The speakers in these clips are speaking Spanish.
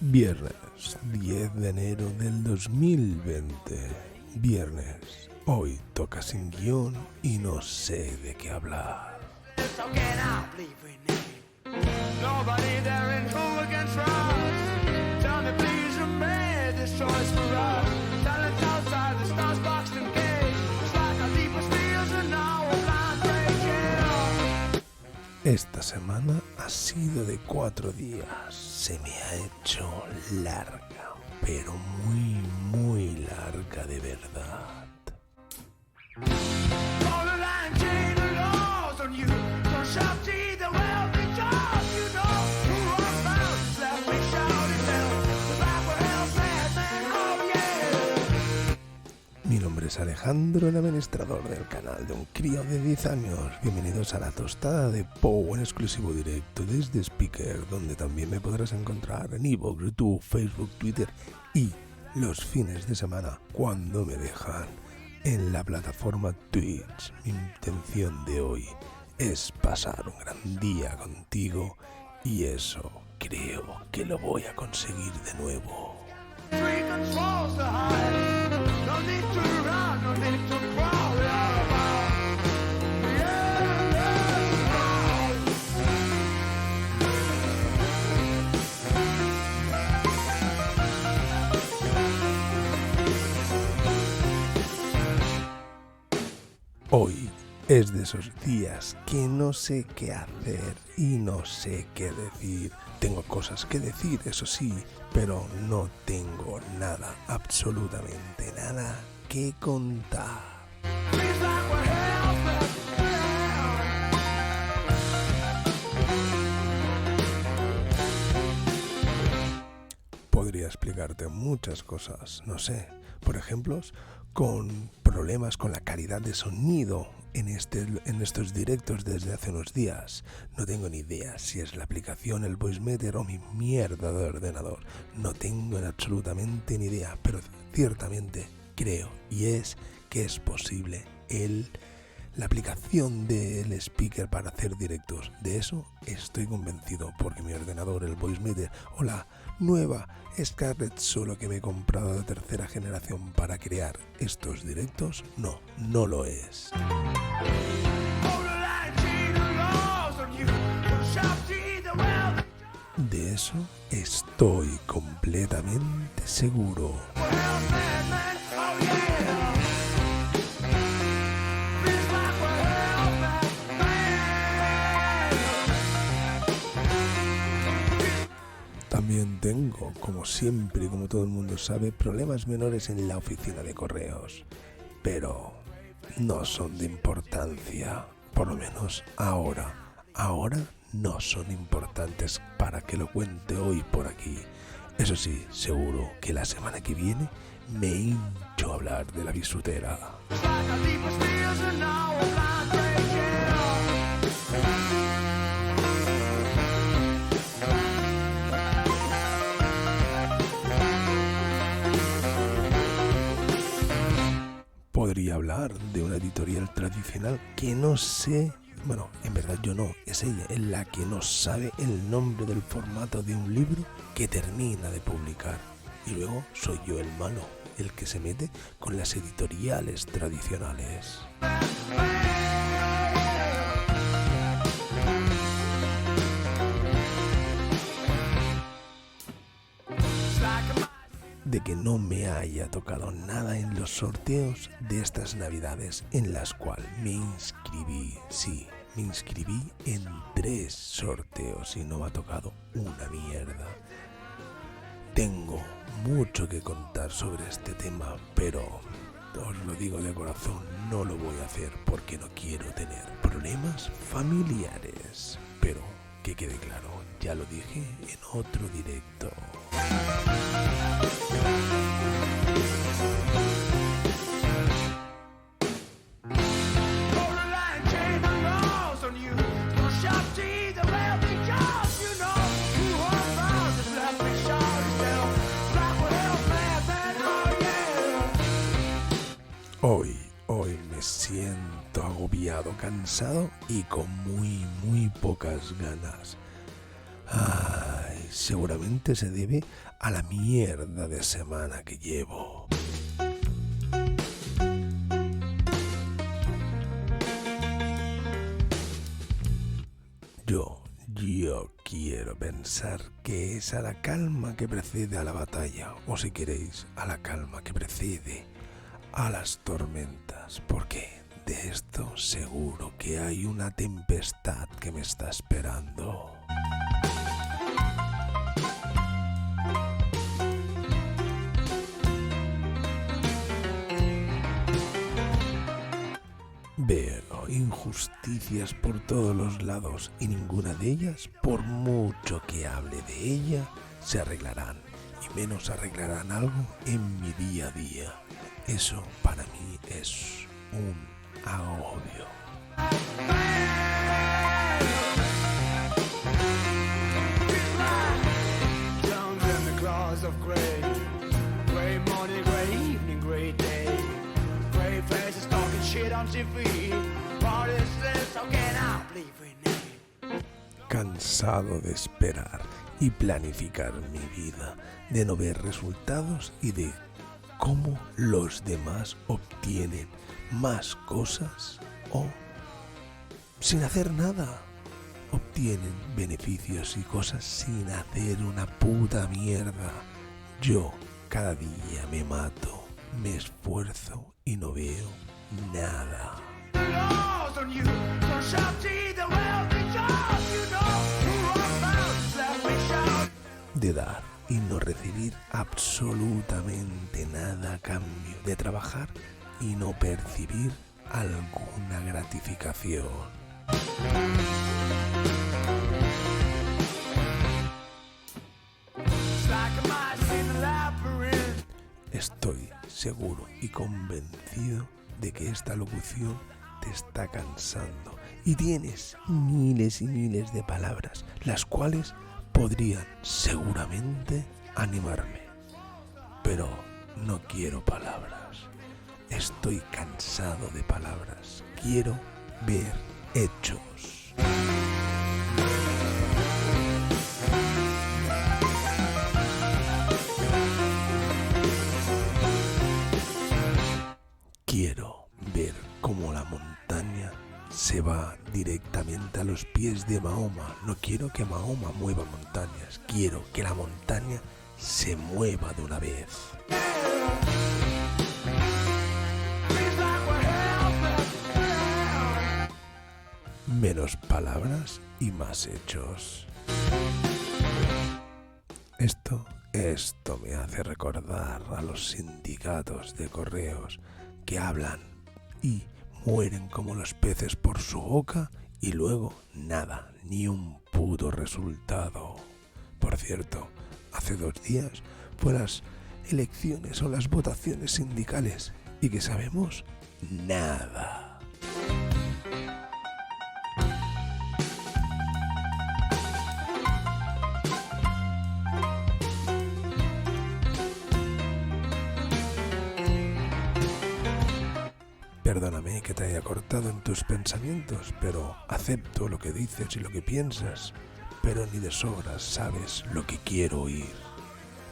Viernes 10 de enero del 2020. Viernes. Hoy toca sin guión y no sé de qué hablar. Esta semana ha sido de 4 días. Se me ha hecho larga, pero muy larga de verdad. Mi nombre es Alejandro, el administrador del canal de un crío de 10 años. Bienvenidos a la tostada de Pou en exclusivo directo desde Speaker, donde también me podrás encontrar en iVoox, YouTube, Facebook, Twitter y los fines de semana, cuando me dejan, en la plataforma Twitch. Mi intención de hoy es pasar un gran día contigo y eso creo que lo voy a conseguir de nuevo. Hoy es de esos días que no sé qué hacer y no sé qué decir. Tengo cosas que decir, eso sí, pero no tengo nada, absolutamente nada que contar. Podría explicarte muchas cosas, no sé, por ejemplo, con problemas con la calidad de sonido en estos directos desde hace unos días. No tengo ni idea si es la aplicación, el Voicemeeter o mi mierda de ordenador. No tengo absolutamente ni idea, pero ciertamente creo y es que es posible la aplicación del speaker para hacer directos. De eso estoy convencido, porque mi ordenador, el Voicemeeter o la nueva Scarlett Solo que me he comprado de tercera generación para crear estos directos, no lo es. De eso estoy completamente seguro. También tengo, como siempre y como todo el mundo sabe, problemas menores en la oficina de correos, pero no son de importancia, por lo menos ahora no son importantes para que lo cuente hoy por aquí. Eso sí, seguro que la semana que viene me hincho a hablar de la bisutera. Podría hablar de una editorial tradicional que no sé, bueno, en verdad yo no, es ella, es la que no sabe el nombre del formato de un libro que termina de publicar. Y luego soy yo el malo, el que se mete con las editoriales tradicionales. De que no me haya tocado nada en los sorteos de estas navidades, en las cuales me inscribí, sí, me inscribí en 3 sorteos y no me ha tocado una mierda. Tengo mucho que contar sobre este tema, pero os lo digo de corazón, no lo voy a hacer porque no quiero tener problemas familiares. Pero que quede claro, ya lo dije en otro directo. Hoy me siento agobiado, cansado y con muy pocas ganas. Ay, seguramente se debe a la mierda de semana que llevo. Yo quiero pensar que es a la calma que precede a la batalla, o si queréis, a la calma que precede a las tormentas, porque de esto seguro que hay una tempestad que me está esperando. Veo injusticias por todos los lados y ninguna de ellas, por mucho que hable de ella, se arreglarán, y menos arreglarán algo en mi día a día. Eso para mí es un agobio. Cansado de esperar y planificar mi vida, de no ver resultados y de cómo los demás obtienen más cosas o, sin hacer nada, obtienen beneficios y cosas sin hacer una puta mierda. Yo cada día me mato, me esfuerzo y no veo nada. De dar y no recibir absolutamente nada a cambio, de trabajar y no percibir alguna gratificación. Estoy seguro y convencido de que esta locución te está cansando y tienes miles y miles de palabras, las cuales podrían seguramente animarme, pero no quiero palabras. Estoy cansado de palabras. Quiero ver hechos. Quiero ver cómo la montaña se va directamente a los pies de Mahoma. No quiero que Mahoma mueva montañas. Quiero que la montaña se mueva de una vez. Menos palabras y más hechos. Esto me hace recordar a los sindicatos de correos que hablan y mueren como los peces por su boca y luego nada, ni un puto resultado. Por cierto, hace 2 días fue las elecciones o las votaciones sindicales y que sabemos nada. Perdóname que te haya cortado en tus pensamientos, pero acepto lo que dices y lo que piensas, pero ni de sobras sabes lo que quiero oír.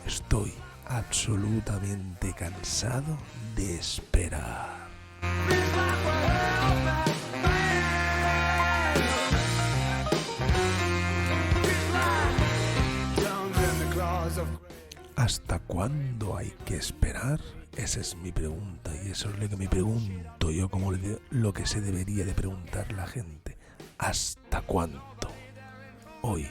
Estoy absolutamente cansado de esperar. ¿Hasta cuándo hay que esperar? Esa es mi pregunta y eso es lo que me pregunto yo, como lo que se debería de preguntar la gente. ¿Hasta cuánto? Hoy,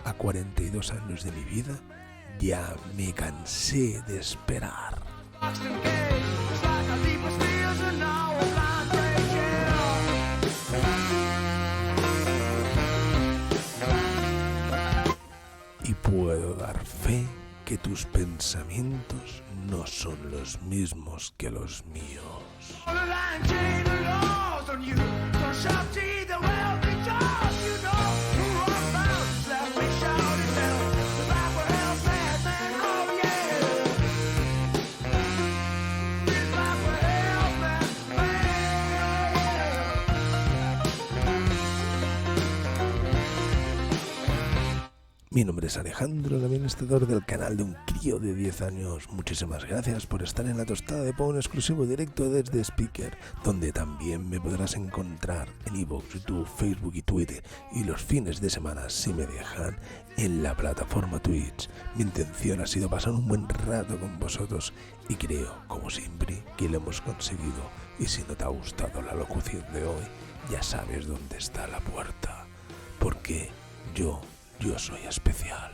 a 42 años de mi vida, ya me cansé de esperar. Y puedo dar fe que tus pensamientos no son los mismos que los míos. Mi nombre es Alejandro, el administrador del canal de un crío de 10 años. Muchísimas gracias por estar en la tostada de Pau en exclusivo directo desde Speaker, donde también me podrás encontrar en iVoox, YouTube, Facebook y Twitter, y los fines de semana, si me dejan, en la plataforma Twitch. Mi intención ha sido pasar un buen rato con vosotros y creo, como siempre, que lo hemos conseguido. Y si no te ha gustado la locución de hoy, ya sabes dónde está la puerta, porque yo soy especial.